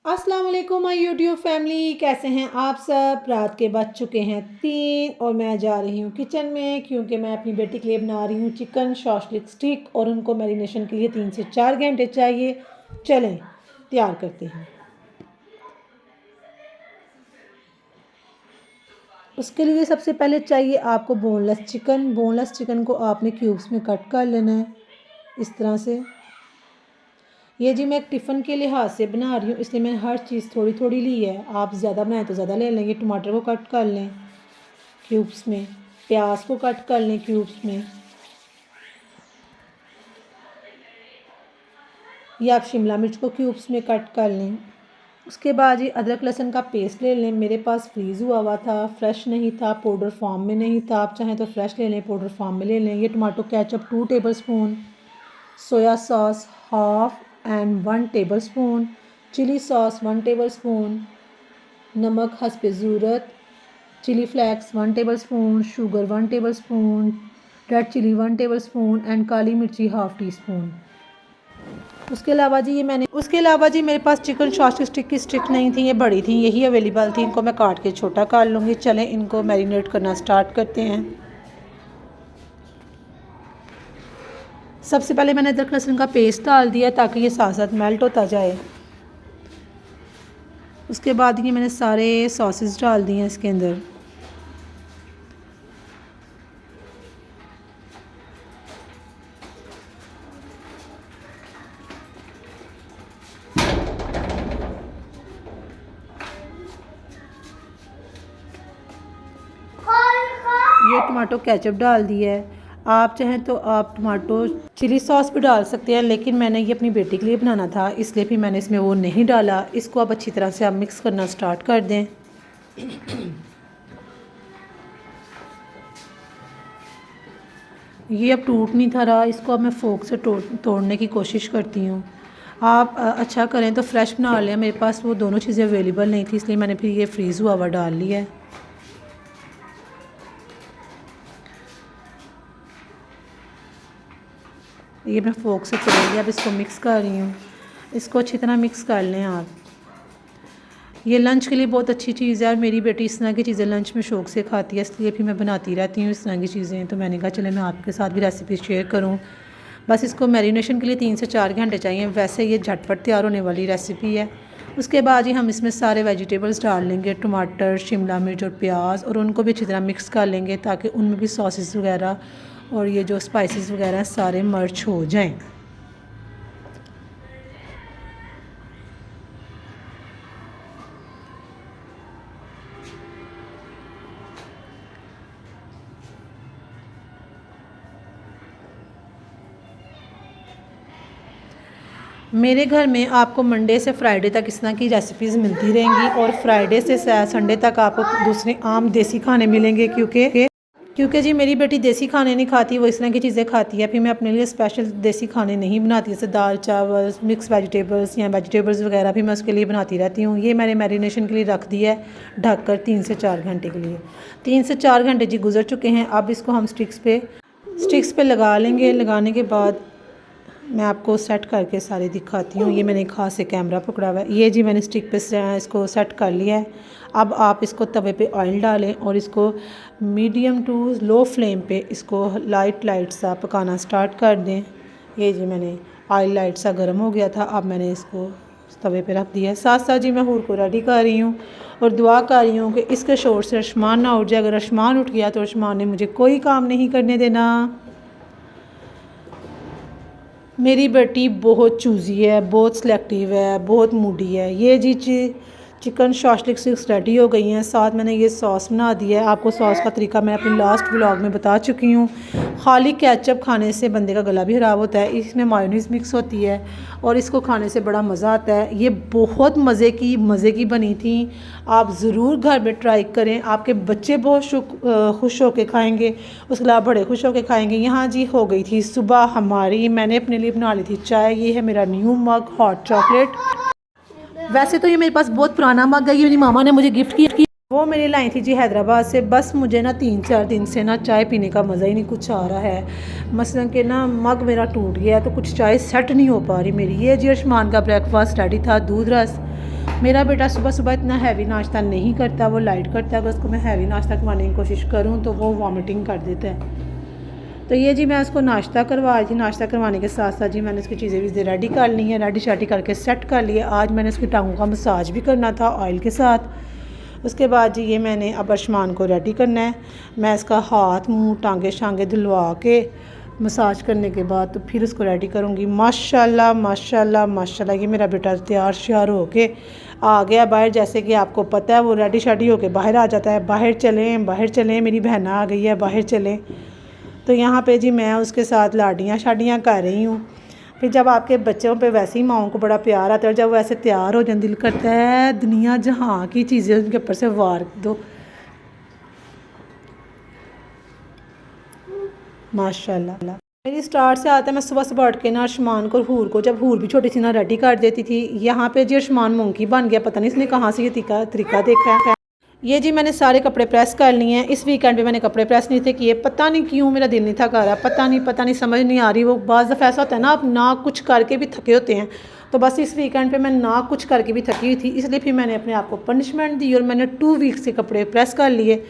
अस्सलाम वालेकुम my YouTube family, कैसे हैं आप सब। रात के बज चुके हैं 3 और मैं जा रही हूँ किचन में क्योंकि मैं अपनी बेटी के लिए बना रही हूँ चिकन शॉशलिक स्टिक और उनको मैरिनेशन के लिए 3 से 4 घंटे चाहिए। चलें तैयार करते हैं। उसके लिए सबसे पहले चाहिए आपको बोनलेस चिकन। बोनलेस चिकन को आपने क्यूब्स में कट कर लेना है इस तरह से। ये जी मैं एक टिफ़िन के लिहाज से बना रही हूँ, इसलिए मैंने हर चीज़ थोड़ी थोड़ी ली है। आप ज़्यादा बनाएं तो ज़्यादा ले लेंगे। टमाटर को कट कर लें क्यूब्स में, प्याज को कट कर लें क्यूब्स में, या आप शिमला मिर्च को क्यूब्स में कट कर लें। उसके बाद ये अदरक लहसुन का पेस्ट ले लें। मेरे पास फ्रीज़ हुआ था, फ्रेश नहीं था, पाउडर फॉर्म में नहीं था। आप चाहें तो फ्रेश ले लें, पाउडर फॉर्म में ले लें। ये tomato ketchup 2 tablespoon, soya sauce half and 1 tablespoon, chilli sauce 1 tablespoon, नमक हस्बे ज़रूरत, chilli flakes 1 tablespoon, sugar 1 tablespoon, red chilli 1 tablespoon and काली मिर्ची हाफ टी स्पून। उसके अलावा जी मेरे पास चिकन सॉस स्टिक की स्टिक नहीं थी, ये बड़ी थी, यही अवेलेबल थी। इनको मैं काट के छोटा कर लूँगी। चलें इनको मैरिनेट करना स्टार्ट करते हैं। सबसे पहले मैंने अदरक लहसुन का पेस्ट डाल दिया ताकि ये साथ साथ मेल्ट होता जाए। उसके बाद ये मैंने सारे सॉसेस डाल दिए हैं इसके अंदर। ये टमाटो केचप डाल दिया है। आप चाहें तो आप टमाटो चिली सॉस भी डाल सकते हैं, लेकिन मैंने ये अपनी बेटी के लिए बनाना था इसलिए फिर मैंने इसमें वो नहीं डाला। इसको अब अच्छी तरह से आप मिक्स करना स्टार्ट कर दें। ये अब टूट नहीं था रहा, इसको अब मैं फोक से तोड़ने की कोशिश करती हूँ। आप अच्छा करें तो फ्रेश बना लें। मेरे पास वो दोनों चीज़ें अवेलेबल नहीं थी इसलिए मैंने फिर ये फ्रीज़ हुआ हुआ डाल लिया है। ये मैं फोक से तोड़ अब इसको मिक्स कर रही हूँ। इसको अच्छी तरह मिक्स कर लें आप। ये लंच के लिए बहुत अच्छी चीज़ है और मेरी बेटी इस तरह की चीज़ें लंच में शौक़ से खाती है, इसलिए फिर मैं बनाती रहती हूँ इस तरह की चीज़ें। तो मैंने कहा चले मैं आपके साथ भी रेसिपी शेयर करूँ। बस इसको मैरिनेशन के लिए 3 से 4 घंटे चाहिए। वैसे ये झटपट तैयार होने वाली रेसिपी है। उसके बाद ही हम इसमें सारे वेजिटेबल्स डाल लेंगे, टमाटर, शिमला मिर्च और प्याज, और उनको भी अच्छी तरह मिक्स कर लेंगे ताकि उनमें भी सॉसेस वगैरह और ये जो स्पाइसेस वगैरह हैं सारे मर्च हो जाएं। मेरे घर में आपको मंडे से फ्राइडे तक इस तरह की रेसिपीज़ मिलती रहेंगी और फ्राइडे से संडे तक आपको दूसरे आम देसी खाने मिलेंगे क्योंकि जी मेरी बेटी देसी खाने नहीं खाती, वो इस तरह की चीज़ें खाती है। फिर मैं अपने लिए स्पेशल देसी खाने नहीं बनाती, जैसे दाल चावल, मिक्स वेजिटेबल्स या वेजिटेबल्स वगैरह भी मैं उसके लिए बनाती रहती हूँ। ये मैंने मैरिनेशन के लिए रख दिया है ढककर 3 से 4 घंटे के लिए। 3 से 4 घंटे जी गुजर चुके हैं। अब इसको हम स्टिक्स पे लगा लेंगे। लगाने के बाद मैं आपको सेट करके सारी दिखाती हूँ। ये मैंने एक हाथ से कैमरा पकड़ा हुआ है। ये जी मैंने स्टिक पे इसको सेट कर लिया है। अब आप इसको तवे पे ऑयल डालें और इसको मीडियम टू लो फ्लेम पे इसको लाइट सा पकाना स्टार्ट कर दें। ये जी मैंने ऑयल लाइट सा गर्म हो गया था, अब मैंने इसको तवे पे रख दिया है। साथ साथ जी मैं हूर को रेडी कर रही हूँ और दुआ कर रही हूँ कि इसके शोर से आसमान ना उठ जाए। अगर आसमान उठ गया तो आसमान ने मुझे कोई काम नहीं करने देना। मेरी बेटी बहुत चूज़ी है, बहुत सिलेक्टिव है, बहुत मूडी है। ये जी चिकन शॉशलिक स्टिक्स रेडी हो गई हैं। साथ मैंने ये सॉस बना दिया है। आपको सॉस का तरीका मैं अपने लास्ट व्लॉग में बता चुकी हूँ। खाली केचप खाने से बंदे का गला भी ख़राब होता है, इसमें मायोनीज़ मिक्स होती है और इसको खाने से बड़ा मज़ा आता है। ये बहुत मज़े की बनी थी। आप ज़रूर घर में ट्राई करें, आपके बच्चे बहुत खुश होकर खाएँगे, उसके अलावा बड़े खुश होकर खाएँगे। यहाँ जी हो गई थी सुबह हमारी, मैंने अपने लिए बना ली थी चाय। ये है मेरा न्यू मग हॉट चॉकलेट। वैसे तो ये मेरे पास बहुत पुराना मग है, ये मेरी मामा ने मुझे गिफ्ट किया। वो मेरी लाई थी जी हैदराबाद से। बस मुझे ना 3-4 दिन से ना चाय पीने का मज़ा ही नहीं कुछ आ रहा है। मसलन कि ना मग मेरा टूट गया तो कुछ चाय सेट नहीं हो पा रही मेरी। ये जी आयुष्मान का ब्रेकफास्ट रेडी था, दूध रस मेरा बेटा सुबह सुबह इतना हैवी नाश्ता नहीं करता, वो लाइट करता है। अगर उसको मैं हैवी नाश्ता करवाने की कोशिश करूँ तो वो वॉमिटिंग कर देता है। तो ये जी मैं उसको नाश्ता करवा रही थी। नाश्ता करवाने के साथ साथ जी मैंने उसकी चीज़ें भी रेडी कर ली हैं, रेडी शाडी करके सेट कर लिए। आज मैंने उसकी टांगों का मसाज भी करना था ऑयल के साथ। उसके बाद जी ये मैंने अब अर्शमान को रेडी करना है। मैं इसका हाथ मुँह टांगे शांगे धुलवा के मसाज करने के बाद तो फिर उसको रेडी करूँगी। माशाल्लाह माशाल्लाह माशाल्लाह ये मेरा बेटा तैयार श्यार हो के आ गया बाहर। जैसे कि आपको पता है वो रेडी शाडी होके बाहर आ जाता है। बाहर चलें मेरी बहना आ गई है, बाहर चलें। तो यहाँ पे जी मैं उसके साथ लाडियाँ शाडियाँ कर रही हूँ। फिर जब आपके बच्चों पे वैसे ही माओं को बड़ा प्यार आता है, और जब वैसे तैयार हो जाए दिल करता है दुनिया जहाँ की चीज़ें उनके ऊपर से वार दो। माशाल्लाह मेरी स्टार्ट से आता है। मैं सुबह सुबह उठ के ना अर्शमान को हूर को, जब हूर भी छोटी सी ना रेडी कर देती थी। यहाँ पे जी अर्शमान मंकी बन गया, पता नहीं इसने कहाँ से ये तरीका देखा है। ये जी मैंने सारे कपड़े प्रेस कर लिए हैं। इस वीकेंड पे मैंने कपड़े प्रेस नहीं थे किए, पता नहीं क्यों मेरा दिल नहीं था कर रहा। पता नहीं समझ नहीं आ रही। वो बाज़ दफ़ा ऐसा होता है ना, आप ना कुछ करके भी थके होते हैं। तो बस इस वीकेंड पे मैं ना कुछ करके भी थकी हुई थी, इसलिए फिर मैंने अपने आप को पनिशमेंट दी और मैंने 2 वीक्स के कपड़े प्रेस कर लिए।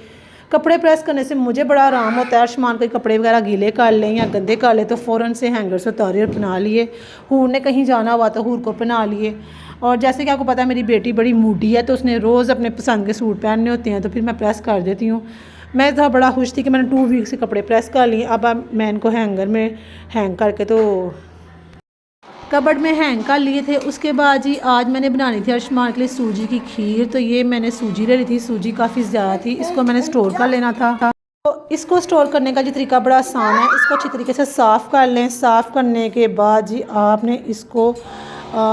कपड़े प्रेस करने से मुझे बड़ा आराम होता है। अर्शमान के कपड़े वगैरह गीले कर लें या गंदे कर लें तो फ़ौरन से हैंगर से उतारे और पहना लिए। हूर ने कहीं जाना हुआ तो हूर को पहना लिए। और जैसे कि आपको पता है मेरी बेटी बड़ी मूडी है, तो उसने रोज़ अपने पसंद के सूट पहनने होते हैं, तो फिर मैं प्रेस कर देती हूँ। मैं तो बड़ा खुश थी कि मैंने 2 वीक से कपड़े प्रेस कर लिए। अब मैं इनको हैंगर में हैंग करके तो कबर्ड में हैंग कर लिए थे। उसके बाद जी आज मैंने बनानी थी अर्शमान के लिए सूजी की खीर। तो ये मैंने सूजी ले ली थी, सूजी काफ़ी ज़्यादा थी, इसको मैंने स्टोर कर लेना था। तो इसको स्टोर करने का जो तरीका बड़ा आसान है। इसको अच्छी तरीके से साफ़ कर लें। साफ़ करने के बाद जी आपने इसको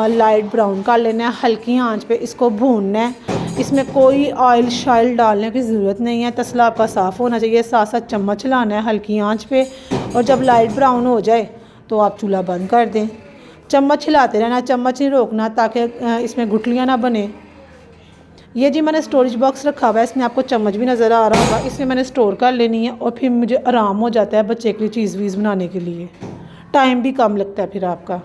लाइट ब्राउन कर लेना है, हल्की आंच पे इसको भूनना है। इसमें कोई ऑयल शाइल डालने की ज़रूरत नहीं है। तसला आपका साफ़ होना चाहिए। साथ साथ चम्मच चलाना है हल्की आंच पे, और जब लाइट ब्राउन हो जाए तो आप चूल्हा बंद कर दें। चम्मच हिलाते रहना, चम्मच नहीं रोकना ताकि इसमें गुठलियाँ ना बने। ये जी मैंने स्टोरेज बॉक्स रखा हुआ है, इसमें आपको चम्मच भी नज़र आ रहा होगा। इसमें मैंने स्टोर कर लेनी है और फिर मुझे आराम हो जाता है बच्चे के लिए चीज़ वीज़ बनाने के लिए। टाइम भी कम लगता है फिर आपका।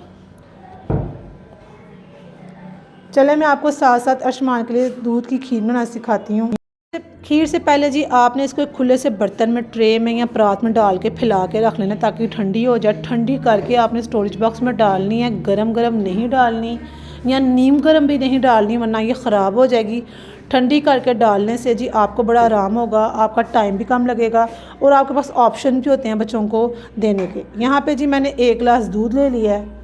चले मैं आपको साथ साथ अर्शमान के लिए दूध की खीर बनाना सिखाती हूँ। खीर से पहले जी आपने इसको एक खुले से बर्तन में, ट्रे में या परात में डाल के फैला के रख लेना ताकि ठंडी हो जाए। ठंडी करके आपने स्टोरेज बॉक्स में डालनी है। गरम गरम नहीं डालनी या नीम गरम भी नहीं डालनी, वरना ये ख़राब हो जाएगी। ठंडी करके डालने से जी आपको बड़ा आराम होगा, आपका टाइम भी कम लगेगा और आपके पास ऑप्शन भी होते हैं बच्चों को देने के। यहाँ पे जी मैंने 1 गिलास दूध ले लिया है।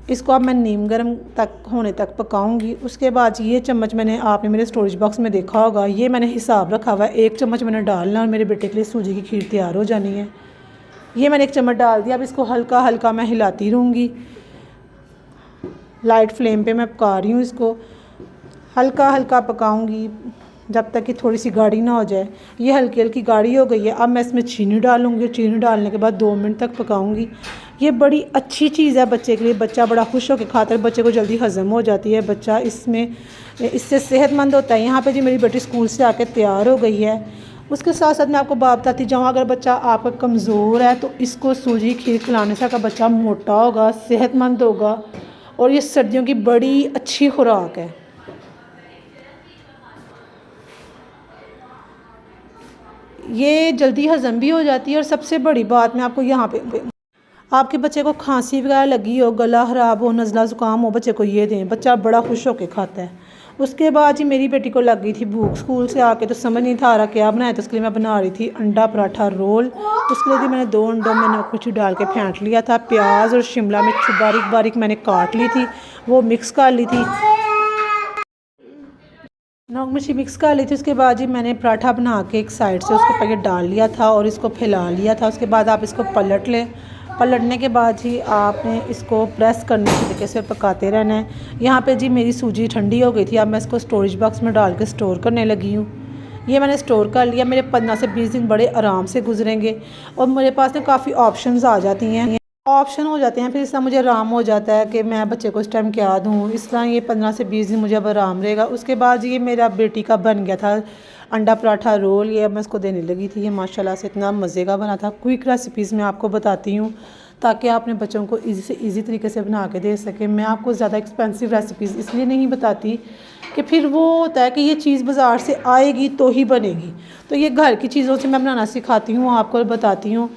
इसको अब मैं नीम गर्म तक होने तक पकाऊंगी। उसके बाद ये चम्मच मैंने, आपने मेरे स्टोरेज बॉक्स में देखा होगा, ये मैंने हिसाब रखा हुआ है। 1 चम्मच मैंने डालना और मेरे बेटे के लिए सूजी की खीर तैयार हो जानी है। ये मैंने 1 चम्मच डाल दिया। अब इसको हल्का हल्का मैं हिलाती रहूँगी। लाइट फ्लेम पे मैं पका रही हूँ। इसको हल्का हल्का पकाऊँगी जब तक कि थोड़ी सी गाढ़ी ना हो जाए। ये हल्की हल्की गाढ़ी हो गई है। अब मैं इसमें चीनी डालूँगी। चीनी डालने के बाद 2 मिनट तक पकाऊँगी। ये बड़ी अच्छी चीज़ है बच्चे के लिए। बच्चा बड़ा खुश होकर खाता है, बच्चे को जल्दी हज़म हो जाती है। बच्चा इससे सेहतमंद होता है। यहाँ पे जी मेरी बेटी स्कूल से आके तैयार हो गई है। उसके साथ साथ मैं आपको बात बताती जाऊँ, अगर बच्चा आपका कमज़ोर है तो इसको सूजी खीर खिलाने से आपका बच्चा मोटा होगा, सेहतमंद होगा, और ये सर्दियों की बड़ी अच्छी खुराक है। ये जल्दी हज़म भी हो जाती है। और सबसे बड़ी बात मैं आपको यहाँ पे, आपके बच्चे को खांसी वगैरह लगी हो, गला ख़राब हो, नज़ला ज़ुकाम हो, बच्चे को ये दें, बच्चा बड़ा खुश होकर खाता है। उसके बाद जी मेरी बेटी को लग गई थी भूख स्कूल से आके, तो समझ नहीं था आ रहा क्या बनाया। तो उसके लिए मैं बना रही थी अंडा पराठा रोल। उसके लिए भी मैंने 2 अंडों में कुछ डाल के फेंट लिया था। प्याज और शिमला मिर्च बारीक बारीक मैंने काट ली थी, वो मिक्स कर ली थी, नमक मिर्ची मिक्स कर ली थी। उसके बाद जी मैंने पराठा बना के एक साइड से उसके पैकेट डाल लिया था और इसको फैला लिया था। उसके बाद आप इसको पलट लें। पलटने के बाद जी आपने इसको प्रेस करने के तरीके से पकाते रहना है। यहाँ पे जी मेरी सूजी ठंडी हो गई थी। अब मैं इसको स्टोरेज बॉक्स में डाल के स्टोर करने लगी हूँ। ये मैंने स्टोर कर लिया। मेरे 15 से 20 दिन बड़े आराम से गुजरेंगे और मेरे पास ना काफ़ी ऑप्शंस आ जाती हैं, ऑप्शन हो जाते हैं। फिर इसका मुझे आराम हो जाता है कि मैं बच्चे को इस टाइम क्या दूँ। इस तरह ये 15 से 20 दिन मुझे अब आराम रहेगा। उसके बाद ये मेरा बेटी का बन गया था अंडा पराठा रोल। ये अब मैं इसको देने लगी थी। ये माशाल्लाह से इतना मज़े का बना था। क्विक रेसिपीज़ मैं आपको बताती हूँ ताकि आप अपने बच्चों को ईज़ी से ईज़ी तरीके से बना के दे सकें। मैं आपको ज़्यादा एक्सपेंसिव रेसिपीज़ इसलिए नहीं बताती कि फिर वो होता है कि ये चीज़ बाज़ार से आएगी तो ही बनेगी, तो ये घर की चीज़ों से मैं बनाना सिखाती हूँ, आपको बताती हूँ।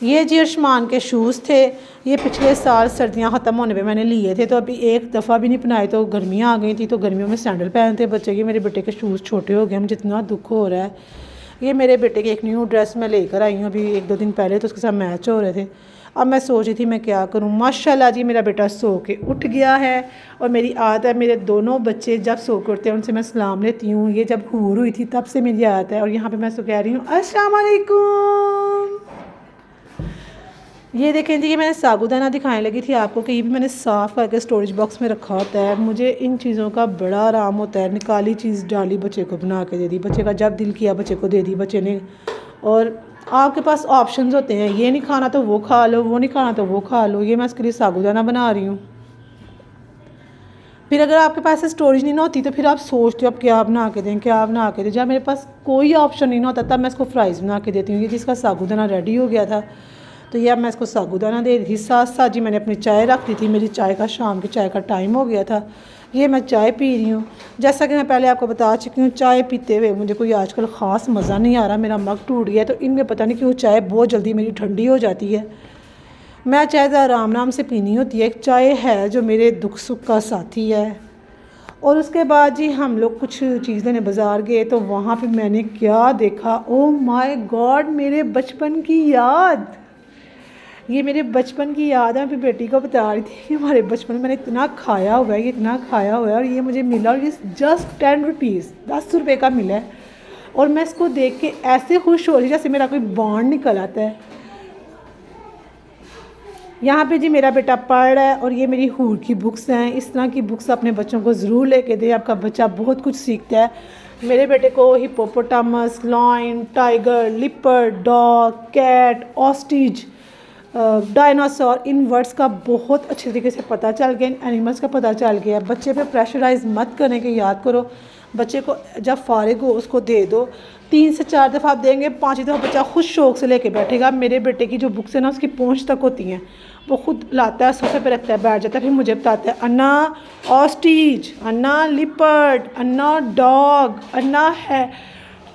ये जी अर्शमान के शूज़ थे, ये पिछले साल सर्दियाँ ख़त्म होने पे मैंने लिए थे, तो अभी एक दफ़ा भी नहीं पहनाए, तो गर्मियाँ आ गई थी, तो गर्मियों में सैंडल पहनते बच्चे की। मेरे बेटे के शूज़ छोटे हो गए, मुझे इतना दुख हो रहा है। ये मेरे बेटे की एक न्यू ड्रेस मैं लेकर आई हूँ अभी 1-2 दिन पहले, तो उसके साथ मैच हो रहे थे। अब मैं सोच रही थी मैं क्या करूँ। माशाल्लाह जी मेरा बेटा सो के उठ गया है, और मेरी आदत है, मेरे दोनों बच्चे जब सो के उठते हैं उनसे मैं सलाम लेती हूँ। ये जब हूर हुई थी तब से मेरी आदत है। और यहाँ पे मैं सो कह रही हूँ अस्सलाम वालेकुम। ये देखें जी, ये मैंने साबूदाना दिखाने लगी थी आपको कि ये भी मैंने साफ़ करके स्टोरेज बॉक्स में रखा होता है। मुझे इन चीज़ों का बड़ा आराम होता है। निकाली चीज़ डाली, बच्चे को बना के दे दी, बच्चे का जब दिल किया बच्चे को दे दी बच्चे ने। और आपके पास ऑप्शंस होते हैं, ये नहीं खाना तो वो खा लो, वो नहीं खाना तो वो खा लो। ये मैं इसके लिए साबूदाना बना रही हूँ। फिर अगर आपके पास स्टोरेज नहीं होती तो फिर आप सोचते हो अब क्या बना के दें, क्या बना के दें। जब मेरे पास कोई ऑप्शन नहीं होता तब मैं इसको फ्राइज़ बना के देती हूँ। ये जिसका साबूदाना रेडी हो गया था, तो ये अब मैं इसको साबूदाना दे रही थी। साथ साथ जी मैंने अपनी चाय रख दी थी, मेरी चाय का शाम की चाय का टाइम हो गया था। ये मैं चाय पी रही हूँ। जैसा कि मैं पहले आपको बता चुकी हूँ, चाय पीते हुए मुझे कोई आजकल ख़ास मज़ा नहीं आ रहा। मेरा मग टूट गया, तो इनमें पता नहीं क्यों चाय बहुत जल्दी मेरी ठंडी हो जाती है। मैं चाय आराम आराम से पीनी होती है। एक चाय है जो मेरे दुख सुख का साथी है। और उसके बाद जी हम लोग कुछ चीज़ लेने बाज़ार गए, तो वहाँ पे मैंने क्या देखा, ओह माय गॉड, मेरे बचपन की याद। ये मेरे बचपन की याद है। मैं अपनी बेटी को बता रही थी कि हमारे बचपन में मैंने इतना खाया हुआ है, ये इतना खाया हुआ है, और ये मुझे मिला, और ये जस्ट 10 रुपीज़ 10 रुपये का मिला है। और मैं इसको देख के ऐसे खुश हो रही जैसे मेरा कोई बॉन्ड निकल आता है। यहाँ पे जी मेरा बेटा पढ़ रहा है, और ये मेरी हूर की बुक्स हैं। इस तरह की बुक्स अपने बच्चों को ज़रूर लेके दें, आपका बच्चा बहुत कुछ सीखता है। मेरे बेटे को hippopotamus, lion, tiger, leopard, dog, cat, ostrich, dinosaur, इन वर्ड्स का बहुत अच्छे तरीके से पता चल गया, इन एनिमल्स का पता चल गया। बच्चे पे प्रेशराइज मत करने के, याद करो बच्चे को जब फारिग हो उसको दे दो। 3 से 4 दफ़ा आप देंगे, 5वीं दफ़ा बच्चा खुद शौक से लेके बैठेगा। मेरे बेटे की जो बुक्स है ना, उसकी पहुँच तक होती हैं, वो खुद लाता है, सोफे पे रखता है, बैठ जाता है, फिर मुझे बताता है अन्ना ऑस्ट्रिच, अन्ना लिपर्ड, अन्ना डॉग, अन्ना है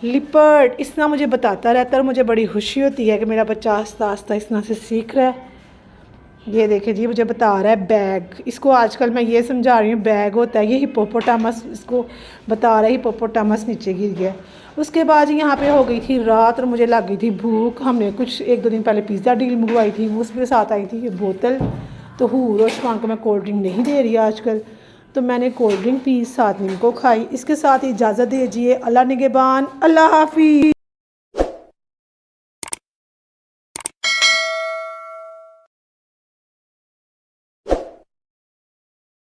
लिपर्ड। इस तरह मुझे बताता रहता है, और मुझे बड़ी खुशी होती है कि मेरा बच्चा आस्ता आस्ता इस तरह से सीख रहा है। ये देखिए जी, मुझे बता रहा है बैग। इसको आजकल मैं ये समझा रही हूँ बैग होता है, ये हिप्पोपोटामस, इसको बता रहा है हिप्पोपोटामस नीचे गिर गया। उसके बाद यहाँ पे हो गई थी रात, और मुझे लग गई थी भूख। हमने कुछ 1-2 दिन पहले पिज़्ज़ा डील मंगवाई थी, उसके साथ आई थी ये बोतल। तो हूर और शुमान को मैं कोल्ड ड्रिंक नहीं दे रही आजकल, तो मैंने कोल्ड ड्रिंक पी, साथ में इनको खाई। इसके साथ इजाज़त दीजिए। अल्लाह निगहबान, अल्लाह हाफिज़।